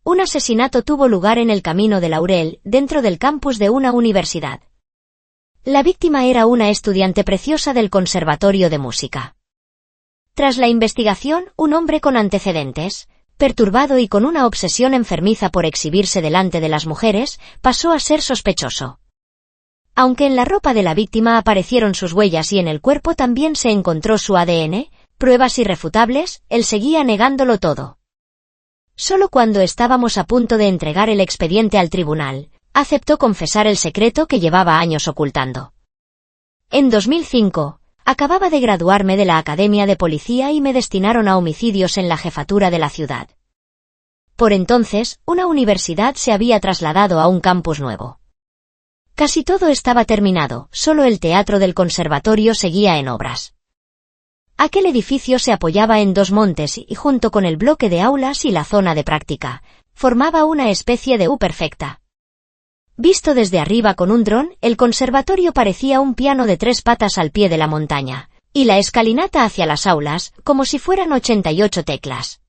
Un asesinato tuvo lugar en el Camino de Laurel, dentro del campus de una universidad. La víctima era una estudiante preciosa del Conservatorio de Música. Tras la investigación, un hombre con antecedentes, perturbado y con una obsesión enfermiza por exhibirse delante de las mujeres, pasó a ser sospechoso. Aunque en la ropa de la víctima aparecieron sus huellas y en el cuerpo también se encontró su ADN, pruebas irrefutables, él seguía negándolo todo. Solo cuando estábamos a punto de entregar el expediente al tribunal, aceptó confesar el secreto que llevaba años ocultando. En 2005, acababa de graduarme de la Academia de Policía y me destinaron a homicidios en la jefatura de la ciudad. Por entonces, una universidad se había trasladado a un campus nuevo. Casi todo estaba terminado, solo el teatro del conservatorio seguía en obras. Aquel edificio se apoyaba en dos montes y junto con el bloque de aulas y la zona de práctica, formaba una especie de U perfecta. Visto desde arriba con un dron, el conservatorio parecía un piano de 3 patas al pie de la montaña, y la escalinata hacia las aulas, como si fueran 88 teclas.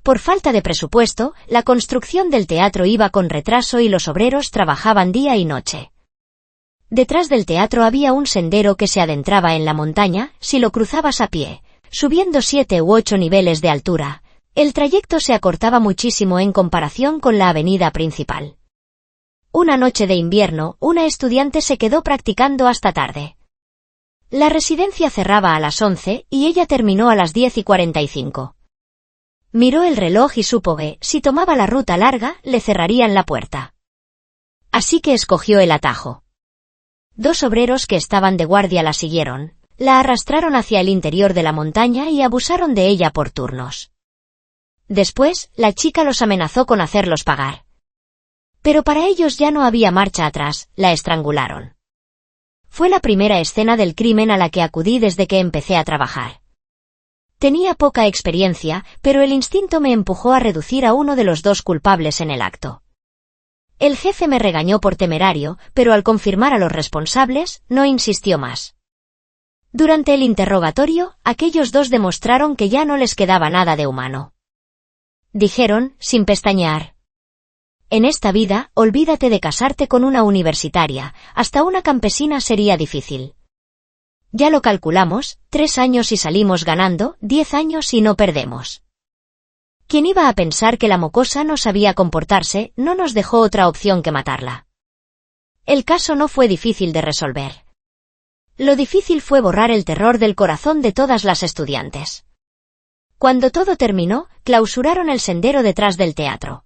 Por falta de presupuesto, la construcción del teatro iba con retraso y los obreros trabajaban día y noche. Detrás del teatro había un sendero que se adentraba en la montaña, si lo cruzabas a pie, subiendo 7 u 8 niveles de altura. El trayecto se acortaba muchísimo en comparación con la avenida principal. Una noche de invierno, una estudiante se quedó practicando hasta tarde. La residencia cerraba a las 11 y ella terminó a las 10:45. Miró el reloj y supo que, si tomaba la ruta larga, le cerrarían la puerta. Así que escogió el atajo. 2 obreros que estaban de guardia la siguieron, la arrastraron hacia el interior de la montaña y abusaron de ella por turnos. Después, la chica los amenazó con hacerlos pagar. Pero para ellos ya no había marcha atrás, la estrangularon. Fue la primera escena del crimen a la que acudí desde que empecé a trabajar. Tenía poca experiencia, pero el instinto me empujó a reducir a uno de los 2 culpables en el acto. El jefe me regañó por temerario, pero al confirmar a los responsables, no insistió más. Durante el interrogatorio, aquellos 2 demostraron que ya no les quedaba nada de humano. Dijeron, sin pestañear: en esta vida, olvídate de casarte con una universitaria, hasta una campesina sería difícil. Ya lo calculamos, 3 años y salimos ganando, 10 años y no perdemos. Quien iba a pensar que la mocosa no sabía comportarse, no nos dejó otra opción que matarla. El caso no fue difícil de resolver. Lo difícil fue borrar el terror del corazón de todas las estudiantes. Cuando todo terminó, clausuraron el sendero detrás del teatro.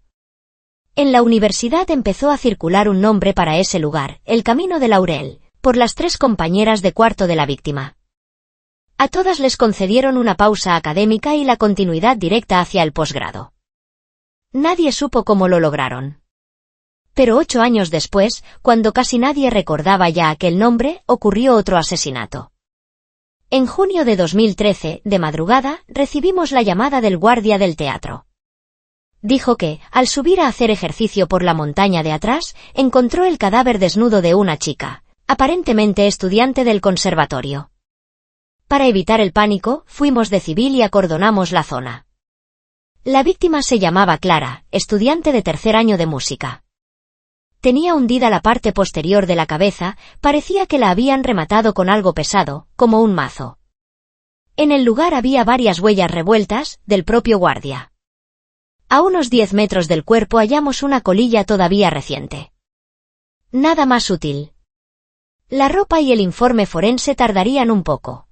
En la universidad empezó a circular un nombre para ese lugar, el Camino de Laurel, por las 3 compañeras de cuarto de la víctima. A todas les concedieron una pausa académica y la continuidad directa hacia el posgrado. Nadie supo cómo lo lograron. Pero 8 años después, cuando casi nadie recordaba ya aquel nombre, ocurrió otro asesinato. En junio de 2013, de madrugada, recibimos la llamada del guardia del teatro. Dijo que, al subir a hacer ejercicio por la montaña de atrás, encontró el cadáver desnudo de una chica, aparentemente estudiante del conservatorio. Para evitar el pánico, fuimos de civil y acordonamos la zona. La víctima se llamaba Clara, estudiante de 3er año de música. Tenía hundida la parte posterior de la cabeza, parecía que la habían rematado con algo pesado, como un mazo. En el lugar había varias huellas revueltas, del propio guardia. A unos 10 metros del cuerpo hallamos una colilla todavía reciente. Nada más útil. La ropa y el informe forense tardarían un poco.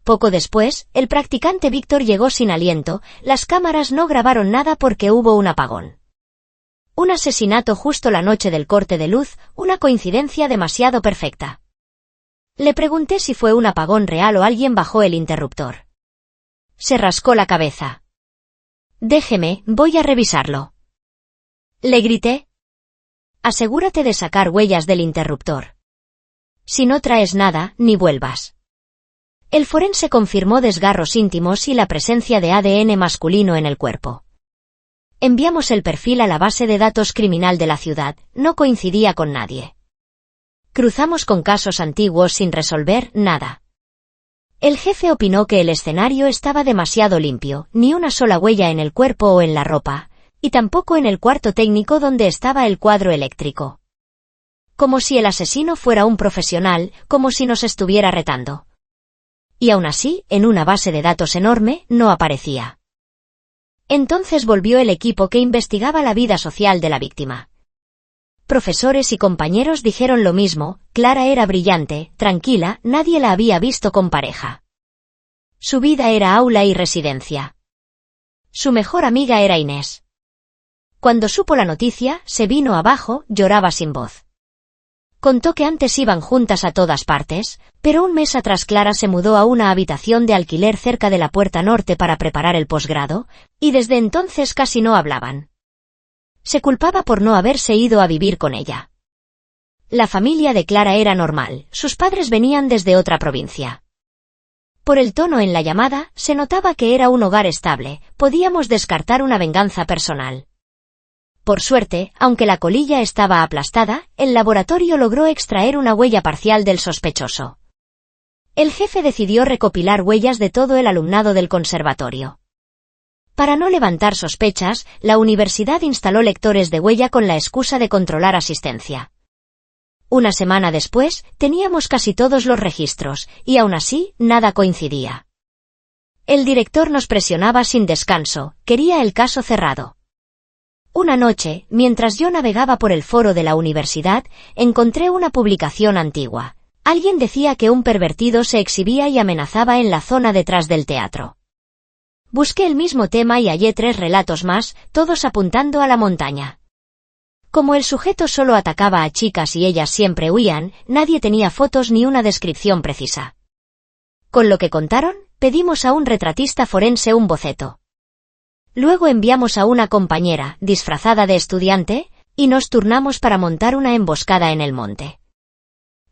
Poco después, el practicante Víctor llegó sin aliento, las cámaras no grabaron nada porque hubo un apagón. Un asesinato justo la noche del corte de luz, una coincidencia demasiado perfecta. Le pregunté si fue un apagón real o alguien bajó el interruptor. Se rascó la cabeza. Déjeme, voy a revisarlo. Le grité. Asegúrate de sacar huellas del interruptor. Si no traes nada, ni vuelvas. El forense confirmó desgarros íntimos y la presencia de ADN masculino en el cuerpo. Enviamos el perfil a la base de datos criminal de la ciudad, no coincidía con nadie. Cruzamos con casos antiguos sin resolver nada. El jefe opinó que el escenario estaba demasiado limpio, ni una sola huella en el cuerpo o en la ropa. Y tampoco en el cuarto técnico donde estaba el cuadro eléctrico. Como si el asesino fuera un profesional, como si nos estuviera retando. Y aún así, en una base de datos enorme, no aparecía. Entonces volvió el equipo que investigaba la vida social de la víctima. Profesores y compañeros dijeron lo mismo, Clara era brillante, tranquila, nadie la había visto con pareja. Su vida era aula y residencia. Su mejor amiga era Inés. Cuando supo la noticia, se vino abajo, lloraba sin voz. Contó que antes iban juntas a todas partes, pero un mes atrás Clara se mudó a una habitación de alquiler cerca de la Puerta Norte para preparar el posgrado, y desde entonces casi no hablaban. Se culpaba por no haberse ido a vivir con ella. La familia de Clara era normal, sus padres venían desde otra provincia. Por el tono en la llamada, se notaba que era un hogar estable, podíamos descartar una venganza personal. Por suerte, aunque la colilla estaba aplastada, el laboratorio logró extraer una huella parcial del sospechoso. El jefe decidió recopilar huellas de todo el alumnado del conservatorio. Para no levantar sospechas, la universidad instaló lectores de huella con la excusa de controlar asistencia. Una semana después, teníamos casi todos los registros, y aún así, nada coincidía. El director nos presionaba sin descanso, quería el caso cerrado. Una noche, mientras yo navegaba por el foro de la universidad, encontré una publicación antigua. Alguien decía que un pervertido se exhibía y amenazaba en la zona detrás del teatro. Busqué el mismo tema y hallé 3 relatos más, todos apuntando a la montaña. Como el sujeto solo atacaba a chicas y ellas siempre huían, nadie tenía fotos ni una descripción precisa. Con lo que contaron, pedimos a un retratista forense un boceto. Luego enviamos a una compañera, disfrazada de estudiante, y nos turnamos para montar una emboscada en el monte.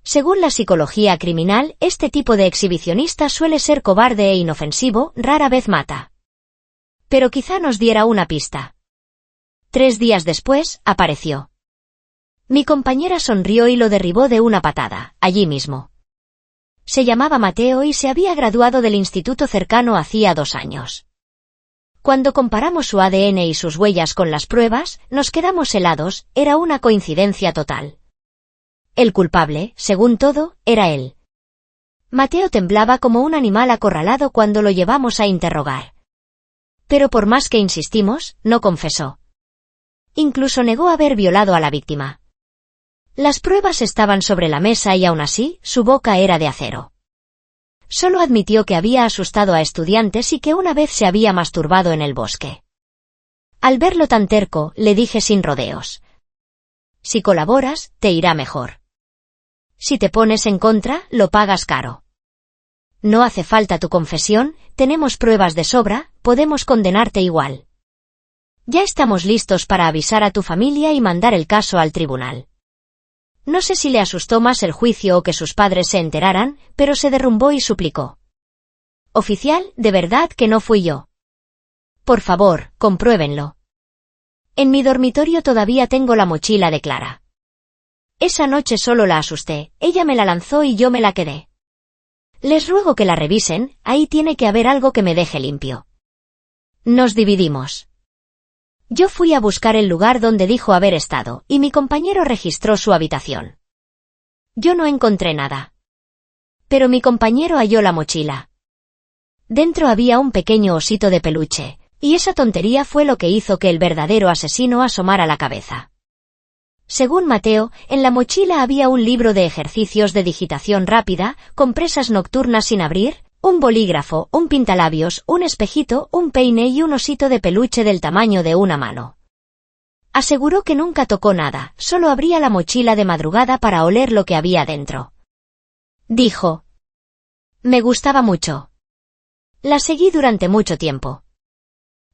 Según la psicología criminal, este tipo de exhibicionista suele ser cobarde e inofensivo, rara vez mata. Pero quizá nos diera una pista. 3 días después, apareció. Mi compañera sonrió y lo derribó de una patada, allí mismo. Se llamaba Mateo y se había graduado del instituto cercano hacía 2 años. Cuando comparamos su ADN y sus huellas con las pruebas, nos quedamos helados, era una coincidencia total. El culpable, según todo, era él. Mateo temblaba como un animal acorralado cuando lo llevamos a interrogar. Pero por más que insistimos, no confesó. Incluso negó haber violado a la víctima. Las pruebas estaban sobre la mesa y aún así, su boca era de acero. Solo admitió que había asustado a estudiantes y que una vez se había masturbado en el bosque. Al verlo tan terco, le dije sin rodeos. Si colaboras, te irá mejor. Si te pones en contra, lo pagas caro. No hace falta tu confesión, tenemos pruebas de sobra, podemos condenarte igual. Ya estamos listos para avisar a tu familia y mandar el caso al tribunal. No sé si le asustó más el juicio o que sus padres se enteraran, pero se derrumbó y suplicó. Oficial, de verdad que no fui yo. Por favor, compruébenlo. En mi dormitorio todavía tengo la mochila de Clara. Esa noche solo la asusté, ella me la lanzó y yo me la quedé. Les ruego que la revisen, ahí tiene que haber algo que me deje limpio. Nos dividimos. Yo fui a buscar el lugar donde dijo haber estado, y mi compañero registró su habitación. Yo no encontré nada. Pero mi compañero halló la mochila. Dentro había un pequeño osito de peluche, y esa tontería fue lo que hizo que el verdadero asesino asomara la cabeza. Según Mateo, en la mochila había un libro de ejercicios de digitación rápida, compresas nocturnas sin abrir, un bolígrafo, un pintalabios, un espejito, un peine y un osito de peluche del tamaño de una mano. Aseguró que nunca tocó nada, solo abría la mochila de madrugada para oler lo que había dentro. Dijo. Me gustaba mucho. La seguí durante mucho tiempo.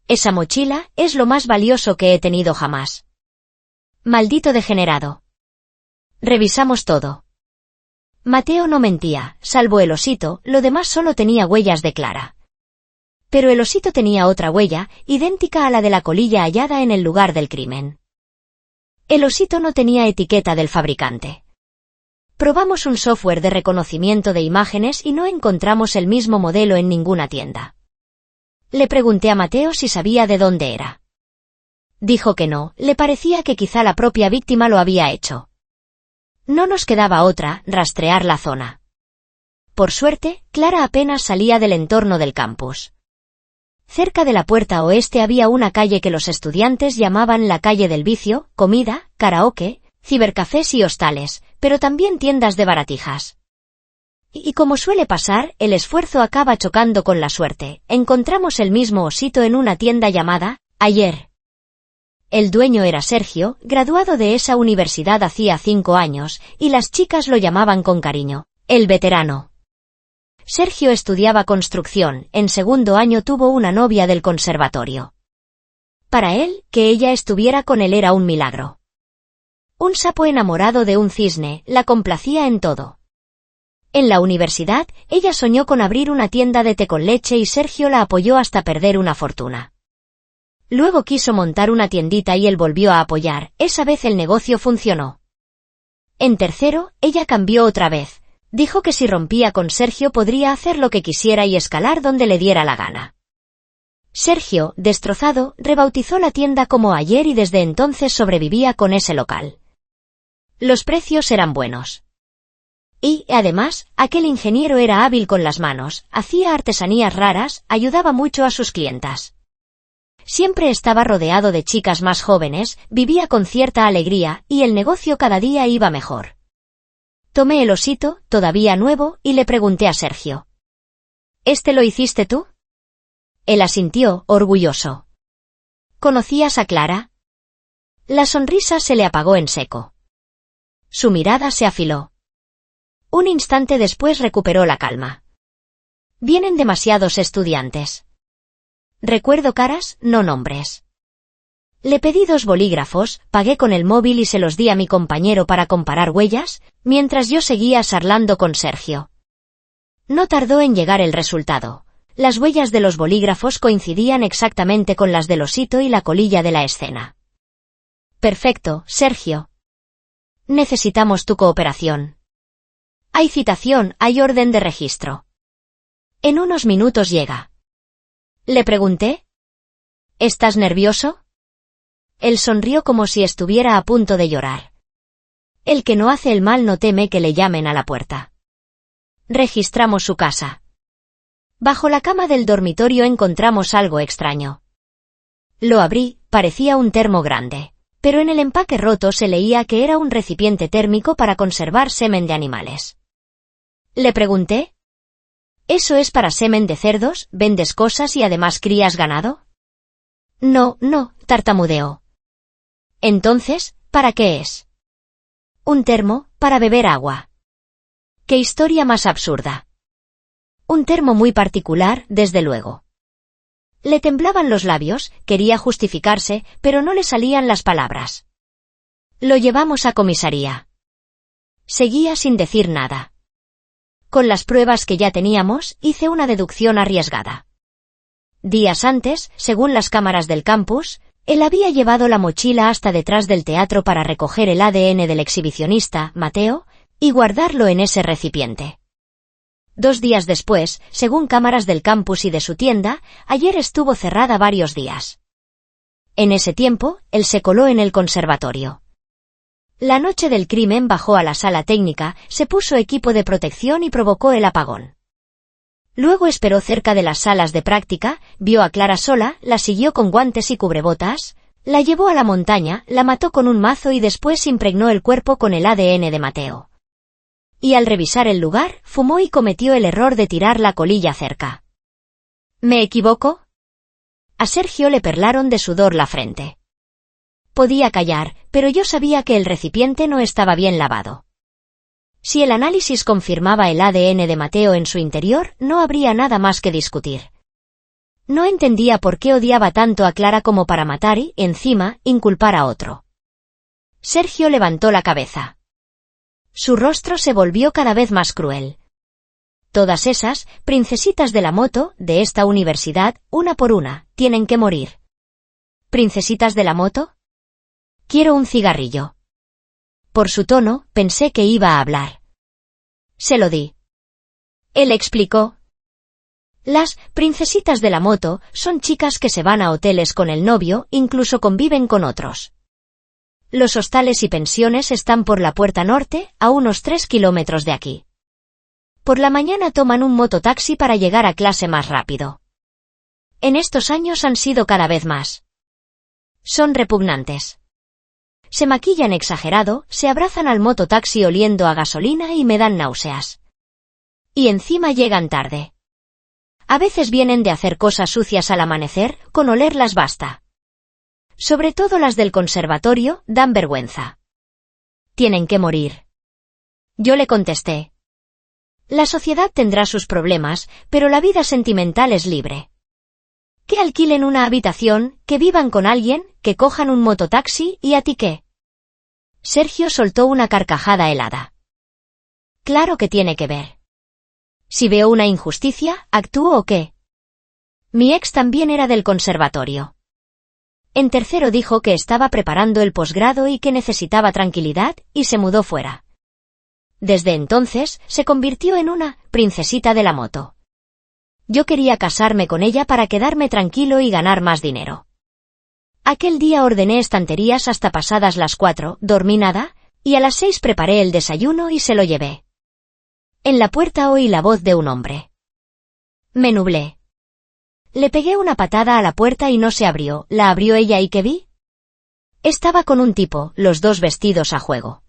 Esa mochila es lo más valioso que he tenido jamás. Maldito degenerado. Revisamos todo. Mateo no mentía, salvo el osito, lo demás solo tenía huellas de Clara. Pero el osito tenía otra huella, idéntica a la de la colilla hallada en el lugar del crimen. El osito no tenía etiqueta del fabricante. Probamos un software de reconocimiento de imágenes y no encontramos el mismo modelo en ninguna tienda. Le pregunté a Mateo si sabía de dónde era. Dijo que no, le parecía que quizá la propia víctima lo había hecho. No nos quedaba otra, rastrear la zona. Por suerte, Clara apenas salía del entorno del campus. Cerca de la puerta oeste había una calle que los estudiantes llamaban la calle del vicio, comida, karaoke, cibercafés y hostales, pero también tiendas de baratijas. Y como suele pasar, el esfuerzo acaba chocando con la suerte. Encontramos el mismo osito en una tienda llamada Ayer. El dueño era Sergio, graduado de esa universidad hacía 5 años, y las chicas lo llamaban con cariño, el veterano. Sergio estudiaba construcción, en segundo año tuvo una novia del conservatorio. Para él, que ella estuviera con él era un milagro. Un sapo enamorado de un cisne, la complacía en todo. En la universidad, ella soñó con abrir una tienda de té con leche y Sergio la apoyó hasta perder una fortuna. Luego quiso montar una tiendita y él volvió a apoyar, esa vez el negocio funcionó. En tercero, ella cambió otra vez. Dijo que si rompía con Sergio podría hacer lo que quisiera y escalar donde le diera la gana. Sergio, destrozado, rebautizó la tienda como Ayer y desde entonces sobrevivía con ese local. Los precios eran buenos. Y, además, aquel ingeniero era hábil con las manos, hacía artesanías raras, ayudaba mucho a sus clientas. Siempre estaba rodeado de chicas más jóvenes, vivía con cierta alegría, y el negocio cada día iba mejor. Tomé el osito, todavía nuevo, y le pregunté a Sergio. ¿Este lo hiciste tú? Él asintió, orgulloso. ¿Conocías a Clara? La sonrisa se le apagó en seco. Su mirada se afiló. Un instante después recuperó la calma. Vienen demasiados estudiantes. Recuerdo caras, no nombres. Le pedí 2 bolígrafos, pagué con el móvil y se los di a mi compañero para comparar huellas, mientras yo seguía charlando con Sergio. No tardó en llegar el resultado. Las huellas de los bolígrafos coincidían exactamente con las del osito y la colilla de la escena. Perfecto, Sergio. Necesitamos tu cooperación. Hay citación, hay orden de registro. En unos minutos llega. Le pregunté. ¿Estás nervioso? Él sonrió como si estuviera a punto de llorar. El que no hace el mal no teme que le llamen a la puerta. Registramos su casa. Bajo la cama del dormitorio encontramos algo extraño. Lo abrí, parecía un termo grande, pero en el empaque roto se leía que era un recipiente térmico para conservar semen de animales. Le pregunté. ¿Eso es para semen de cerdos, vendes cosas y además crías ganado? No, tartamudeó. Entonces, ¿para qué es? Un termo, para beber agua. ¡Qué historia más absurda! Un termo muy particular, desde luego. Le temblaban los labios, quería justificarse, pero no le salían las palabras. Lo llevamos a comisaría. Seguía sin decir nada. Con las pruebas que ya teníamos, hice una deducción arriesgada. Días antes, según las cámaras del campus, él había llevado la mochila hasta detrás del teatro para recoger el ADN del exhibicionista, Mateo, y guardarlo en ese recipiente. 2 días después, según cámaras del campus y de su tienda, Ayer estuvo cerrada varios días. En ese tiempo, él se coló en el conservatorio. La noche del crimen bajó a la sala técnica, se puso equipo de protección y provocó el apagón. Luego esperó cerca de las salas de práctica, vio a Clara sola, la siguió con guantes y cubrebotas, la llevó a la montaña, la mató con un mazo y después impregnó el cuerpo con el ADN de Mateo. Y al revisar el lugar, fumó y cometió el error de tirar la colilla cerca. ¿Me equivoco? A Sergio le perlaron de sudor la frente. Podía callar, pero yo sabía que el recipiente no estaba bien lavado. Si el análisis confirmaba el ADN de Mateo en su interior, no habría nada más que discutir. No entendía por qué odiaba tanto a Clara como para matar y, encima, inculpar a otro. Sergio levantó la cabeza. Su rostro se volvió cada vez más cruel. Todas esas, princesitas de la moto, de esta universidad, una por una, tienen que morir. ¿Princesitas de la moto? Quiero un cigarrillo. Por su tono, pensé que iba a hablar. Se lo di. Él explicó. Las princesitas de la moto son chicas que se van a hoteles con el novio, incluso conviven con otros. Los hostales y pensiones están por la puerta norte, a unos 3 kilómetros de aquí. Por la mañana toman un mototaxi para llegar a clase más rápido. En estos años han sido cada vez más. Son repugnantes. Se maquillan exagerado, se abrazan al mototaxi oliendo a gasolina y me dan náuseas. Y encima llegan tarde. A veces vienen de hacer cosas sucias al amanecer, con olerlas basta. Sobre todo las del conservatorio, dan vergüenza. Tienen que morir. Yo le contesté. La sociedad tendrá sus problemas, pero la vida sentimental es libre. Que alquilen una habitación, que vivan con alguien, que cojan un mototaxi, ¿y a ti qué? Sergio soltó una carcajada helada. Claro que tiene que ver. Si veo una injusticia, ¿actúo o qué? Mi ex también era del conservatorio. En tercero dijo que estaba preparando el posgrado y que necesitaba tranquilidad, y se mudó fuera. Desde entonces, se convirtió en una princesita de la moto. Yo quería casarme con ella para quedarme tranquilo y ganar más dinero. Aquel día ordené estanterías hasta pasadas las 4, dormí nada, y a las 6 preparé el desayuno y se lo llevé. En la puerta oí la voz de un hombre. Me nublé. Le pegué una patada a la puerta y no se abrió. ¿La abrió ella y qué vi? Estaba con un tipo, los dos vestidos a juego.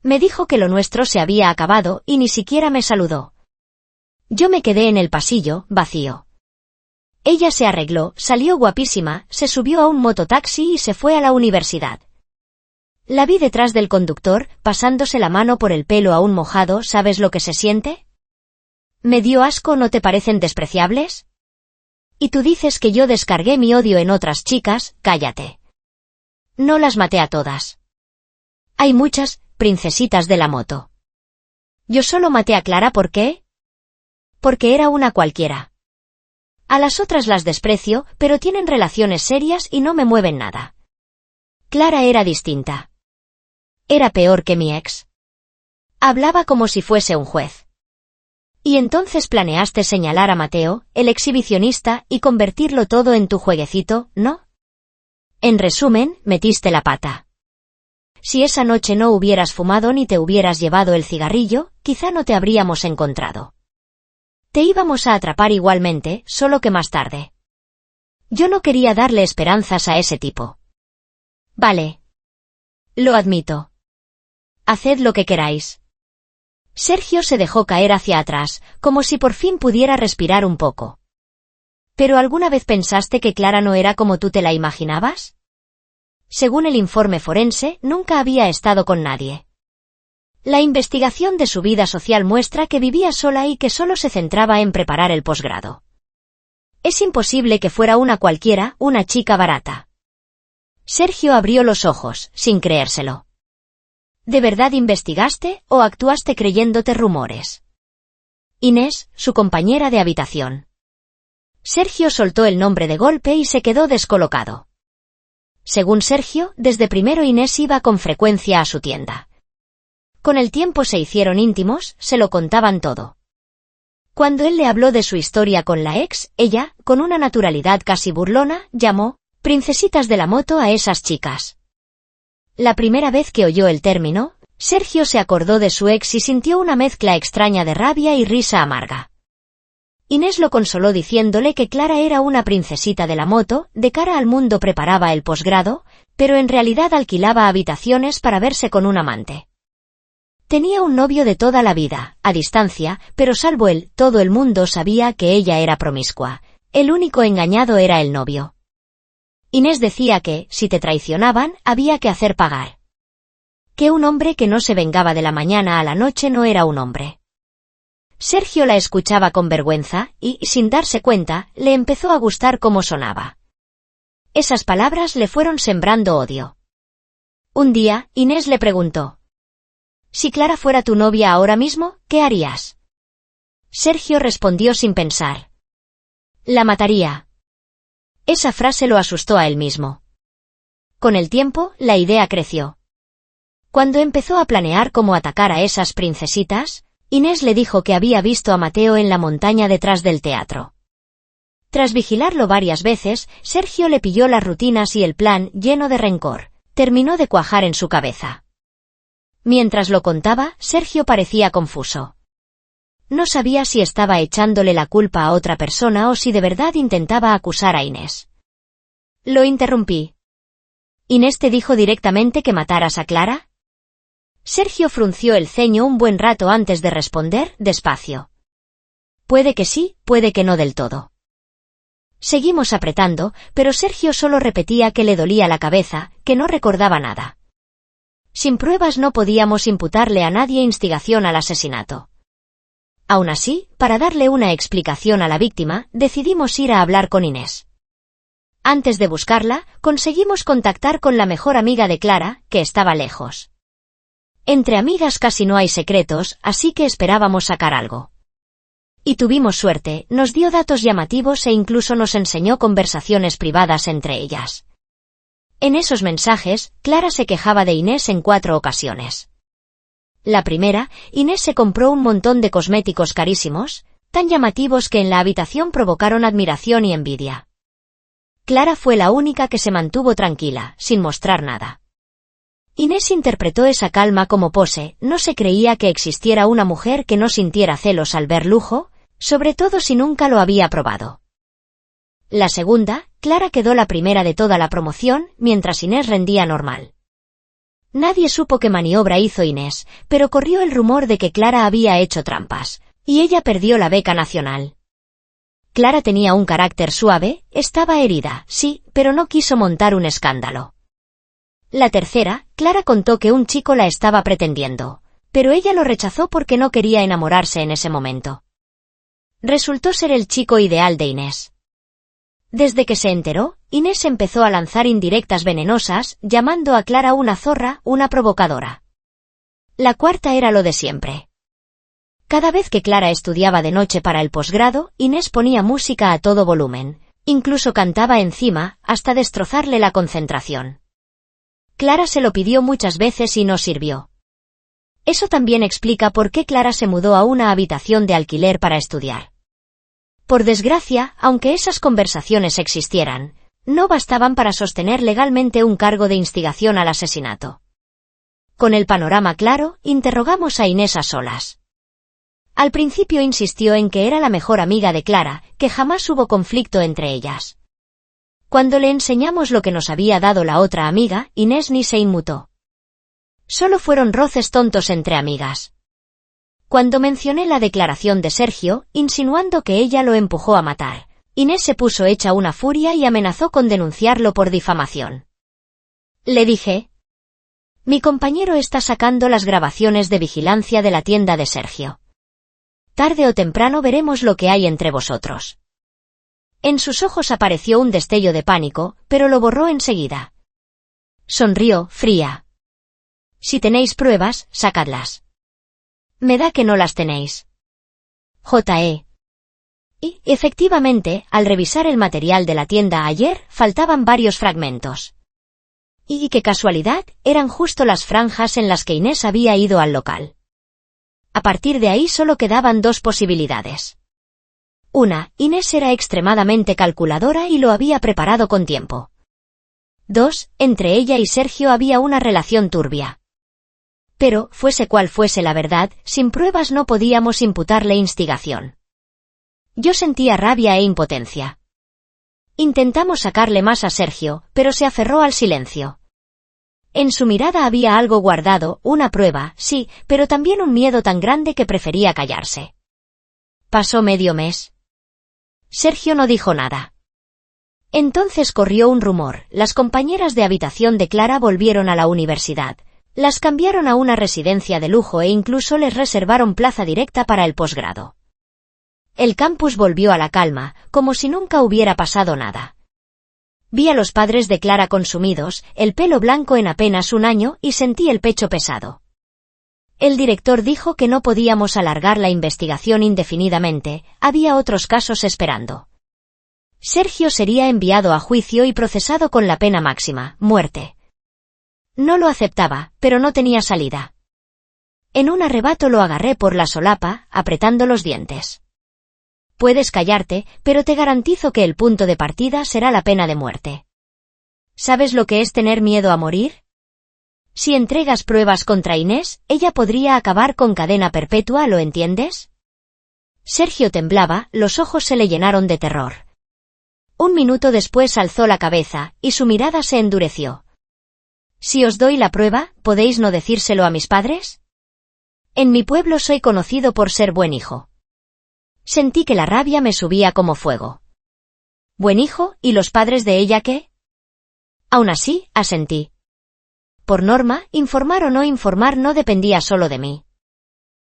Me dijo que lo nuestro se había acabado y ni siquiera me saludó. Yo me quedé en el pasillo, vacío. Ella se arregló, salió guapísima, se subió a un mototaxi y se fue a la universidad. La vi detrás del conductor, pasándose la mano por el pelo aún mojado. ¿Sabes lo que se siente? Me dio asco. ¿No te parecen despreciables? Y tú dices que yo descargué mi odio en otras chicas. Cállate. No las maté a todas. Hay muchas princesitas de la moto. Yo solo maté a Clara. ¿Por qué? Porque era una cualquiera. A las otras las desprecio, pero tienen relaciones serias y no me mueven nada. Clara era distinta. Era peor que mi ex. Hablaba como si fuese un juez. Y entonces planeaste señalar a Mateo, el exhibicionista, y convertirlo todo en tu jueguecito, ¿no? En resumen, metiste la pata. Si esa noche no hubieras fumado ni te hubieras llevado el cigarrillo, quizá no te habríamos encontrado. Te íbamos a atrapar igualmente, solo que más tarde. Yo no quería darle esperanzas a ese tipo. Vale. Lo admito. Haced lo que queráis. Sergio se dejó caer hacia atrás, como si por fin pudiera respirar un poco. ¿Pero alguna vez pensaste que Clara no era como tú te la imaginabas? Según el informe forense, nunca había estado con nadie. La investigación de su vida social muestra que vivía sola y que solo se centraba en preparar el posgrado. Es imposible que fuera una cualquiera, una chica barata. Sergio abrió los ojos, sin creérselo. ¿De verdad investigaste, o actuaste creyéndote rumores? Inés, su compañera de habitación. Sergio soltó el nombre de golpe y se quedó descolocado. Según Sergio, desde primero Inés iba con frecuencia a su tienda. Con el tiempo se hicieron íntimos, se lo contaban todo. Cuando él le habló de su historia con la ex, ella, con una naturalidad casi burlona, llamó princesitas de la moto a esas chicas. La primera vez que oyó el término, Sergio se acordó de su ex y sintió una mezcla extraña de rabia y risa amarga. Inés lo consoló diciéndole que Clara era una princesita de la moto, de cara al mundo preparaba el posgrado, pero en realidad alquilaba habitaciones para verse con un amante. Tenía un novio de toda la vida, a distancia, pero salvo él, todo el mundo sabía que ella era promiscua. El único engañado era el novio. Inés decía que, si te traicionaban, había que hacer pagar. Que un hombre que no se vengaba de la mañana a la noche no era un hombre. Sergio la escuchaba con vergüenza, y, sin darse cuenta, le empezó a gustar cómo sonaba. Esas palabras le fueron sembrando odio. Un día, Inés le preguntó: «Si Clara fuera tu novia ahora mismo, ¿qué harías?» Sergio respondió sin pensar: «La mataría». Esa frase lo asustó a él mismo. Con el tiempo, la idea creció. Cuando empezó a planear cómo atacar a esas princesitas, Inés le dijo que había visto a Mateo en la montaña detrás del teatro. Tras vigilarlo varias veces, Sergio le pilló las rutinas y el plan, lleno de rencor, terminó de cuajar en su cabeza. Mientras lo contaba, Sergio parecía confuso. No sabía si estaba echándole la culpa a otra persona o si de verdad intentaba acusar a Inés. Lo interrumpí. ¿Inés te dijo directamente que mataras a Clara? Sergio frunció el ceño un buen rato antes de responder, despacio. Puede que sí, puede que no del todo. Seguimos apretando, pero Sergio solo repetía que le dolía la cabeza, que no recordaba nada. Sin pruebas no podíamos imputarle a nadie instigación al asesinato. Aún así, para darle una explicación a la víctima, decidimos ir a hablar con Inés. Antes de buscarla, conseguimos contactar con la mejor amiga de Clara, que estaba lejos. Entre amigas casi no hay secretos, así que esperábamos sacar algo. Y tuvimos suerte, nos dio datos llamativos e incluso nos enseñó conversaciones privadas entre ellas. En esos mensajes, Clara se quejaba de Inés en 4 ocasiones. La primera, Inés se compró un montón de cosméticos carísimos, tan llamativos que en la habitación provocaron admiración y envidia. Clara fue la única que se mantuvo tranquila, sin mostrar nada. Inés interpretó esa calma como pose, no se creía que existiera una mujer que no sintiera celos al ver lujo, sobre todo si nunca lo había probado. La segunda, Clara quedó la primera de toda la promoción, mientras Inés rendía normal. Nadie supo qué maniobra hizo Inés, pero corrió el rumor de que Clara había hecho trampas, y ella perdió la beca nacional. Clara tenía un carácter suave, estaba herida, sí, pero no quiso montar un escándalo. La tercera, Clara contó que un chico la estaba pretendiendo, pero ella lo rechazó porque no quería enamorarse en ese momento. Resultó ser el chico ideal de Inés. Desde que se enteró, Inés empezó a lanzar indirectas venenosas, llamando a Clara una zorra, una provocadora. La cuarta era lo de siempre. Cada vez que Clara estudiaba de noche para el posgrado, Inés ponía música a todo volumen, incluso cantaba encima, hasta destrozarle la concentración. Clara se lo pidió muchas veces y no sirvió. Eso también explica por qué Clara se mudó a una habitación de alquiler para estudiar. Por desgracia, aunque esas conversaciones existieran, no bastaban para sostener legalmente un cargo de instigación al asesinato. Con el panorama claro, interrogamos a Inés a solas. Al principio insistió en que era la mejor amiga de Clara, que jamás hubo conflicto entre ellas. Cuando le enseñamos lo que nos había dado la otra amiga, Inés ni se inmutó. Solo fueron roces tontos entre amigas. Cuando mencioné la declaración de Sergio, insinuando que ella lo empujó a matar, Inés se puso hecha una furia y amenazó con denunciarlo por difamación. Le dije: mi compañero está sacando las grabaciones de vigilancia de la tienda de Sergio. Tarde o temprano veremos lo que hay entre vosotros. En sus ojos apareció un destello de pánico, pero lo borró enseguida. Sonrió, fría. Si tenéis pruebas, sacadlas. Me da que no las tenéis. J.E. Y, efectivamente, al revisar el material de la tienda ayer, faltaban varios fragmentos. Y qué casualidad, eran justo las franjas en las que Inés había ido al local. A partir de ahí solo quedaban 2 posibilidades. Una, Inés era extremadamente calculadora y lo había preparado con tiempo. 2, entre ella y Sergio había una relación turbia. Pero, fuese cual fuese la verdad, sin pruebas no podíamos imputarle instigación. Yo sentía rabia e impotencia. Intentamos sacarle más a Sergio, pero se aferró al silencio. En su mirada había algo guardado, una prueba, sí, pero también un miedo tan grande que prefería callarse. Pasó medio mes. Sergio no dijo nada. Entonces corrió un rumor, las compañeras de habitación de Clara volvieron a la universidad. Las cambiaron a una residencia de lujo e incluso les reservaron plaza directa para el posgrado. El campus volvió a la calma, como si nunca hubiera pasado nada. Vi a los padres de Clara consumidos, el pelo blanco en apenas un año, y sentí el pecho pesado. El director dijo que no podíamos alargar la investigación indefinidamente, había otros casos esperando. Sergio sería enviado a juicio y procesado con la pena máxima, muerte. No lo aceptaba, pero no tenía salida. En un arrebato lo agarré por la solapa, apretando los dientes. Puedes callarte, pero te garantizo que el punto de partida será la pena de muerte. ¿Sabes lo que es tener miedo a morir? Si entregas pruebas contra Inés, ella podría acabar con cadena perpetua, ¿lo entiendes? Sergio temblaba, los ojos se le llenaron de terror. Un minuto después alzó la cabeza, y su mirada se endureció. Si os doy la prueba, ¿podéis no decírselo a mis padres? En mi pueblo soy conocido por ser buen hijo. Sentí que la rabia me subía como fuego. ¿Buen hijo? ¿Y los padres de ella qué? Aún así, asentí. Por norma, informar o no informar no dependía solo de mí.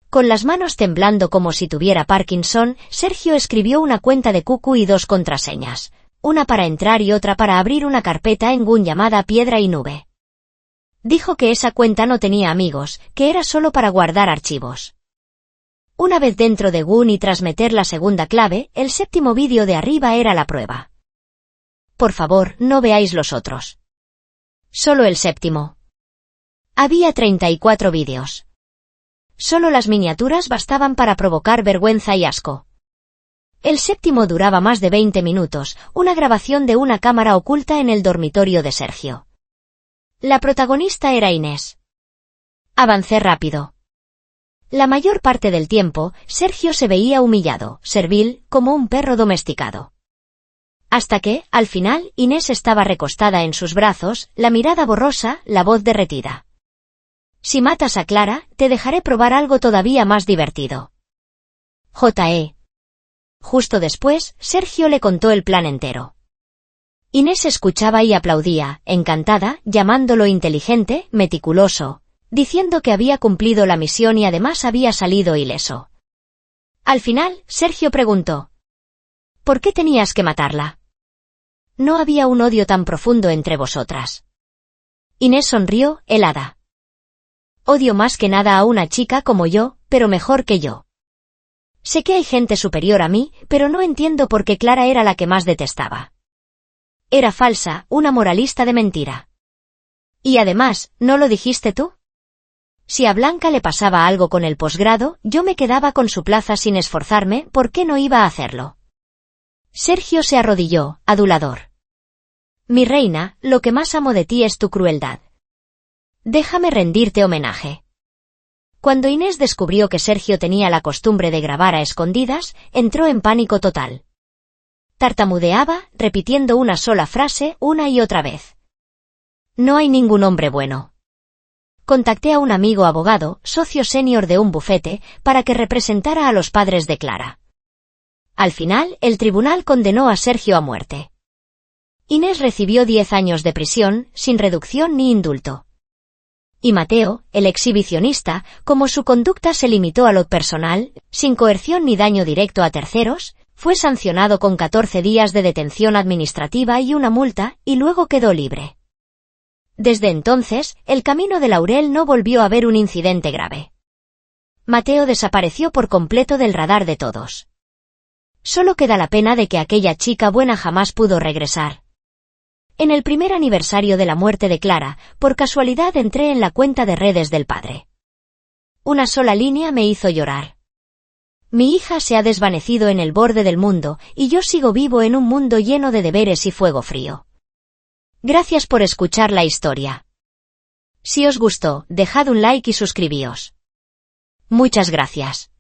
Con las manos temblando como si tuviera Parkinson, Sergio escribió una cuenta de cucu y 2 contraseñas, una para entrar y otra para abrir una carpeta en Gun llamada Piedra y Nube. Dijo que esa cuenta no tenía amigos, que era solo para guardar archivos. Una vez dentro de Gun y tras meter la segunda clave, el 7º vídeo de arriba era la prueba. Por favor, no veáis los otros. Solo el 7º. Había 34 vídeos. Solo las miniaturas bastaban para provocar vergüenza y asco. El 7º duraba más de 20 minutos, una grabación de una cámara oculta en el dormitorio de Sergio. La protagonista era Inés. Avancé rápido. La mayor parte del tiempo, Sergio se veía humillado, servil, como un perro domesticado. Hasta que, al final, Inés estaba recostada en sus brazos, la mirada borrosa, la voz derretida. Si matas a Clara, te dejaré probar algo todavía más divertido. J.E. Justo después, Sergio le contó el plan entero. Inés escuchaba y aplaudía, encantada, llamándolo inteligente, meticuloso, diciendo que había cumplido la misión y además había salido ileso. Al final, Sergio preguntó: ¿por qué tenías que matarla? No había un odio tan profundo entre vosotras. Inés sonrió, helada. Odio más que nada a una chica como yo, pero mejor que yo. Sé que hay gente superior a mí, pero no entiendo por qué Clara era la que más detestaba. Era falsa, una moralista de mentira. Y además, ¿no lo dijiste tú? Si a Blanca le pasaba algo con el posgrado, yo me quedaba con su plaza sin esforzarme, ¿por qué no iba a hacerlo? Sergio se arrodilló, adulador. Mi reina, lo que más amo de ti es tu crueldad. Déjame rendirte homenaje. Cuando Inés descubrió que Sergio tenía la costumbre de grabar a escondidas, entró en pánico total. Tartamudeaba, repitiendo una sola frase una y otra vez. No hay ningún hombre bueno. Contacté a un amigo abogado, socio senior de un bufete, para que representara a los padres de Clara. Al final, el tribunal condenó a Sergio a muerte. Inés recibió 10 años de prisión, sin reducción ni indulto. Y Mateo, el exhibicionista, como su conducta se limitó a lo personal, sin coerción ni daño directo a terceros, fue sancionado con 14 días de detención administrativa y una multa, y luego quedó libre. Desde entonces, el Camino de Laurel no volvió a ver un incidente grave. Mateo desapareció por completo del radar de todos. Solo queda la pena de que aquella chica buena jamás pudo regresar. En el primer aniversario de la muerte de Clara, por casualidad entré en la cuenta de redes del padre. Una sola línea me hizo llorar. Mi hija se ha desvanecido en el borde del mundo, y yo sigo vivo en un mundo lleno de deberes y fuego frío. Gracias por escuchar la historia. Si os gustó, dejad un like y suscribíos. Muchas gracias.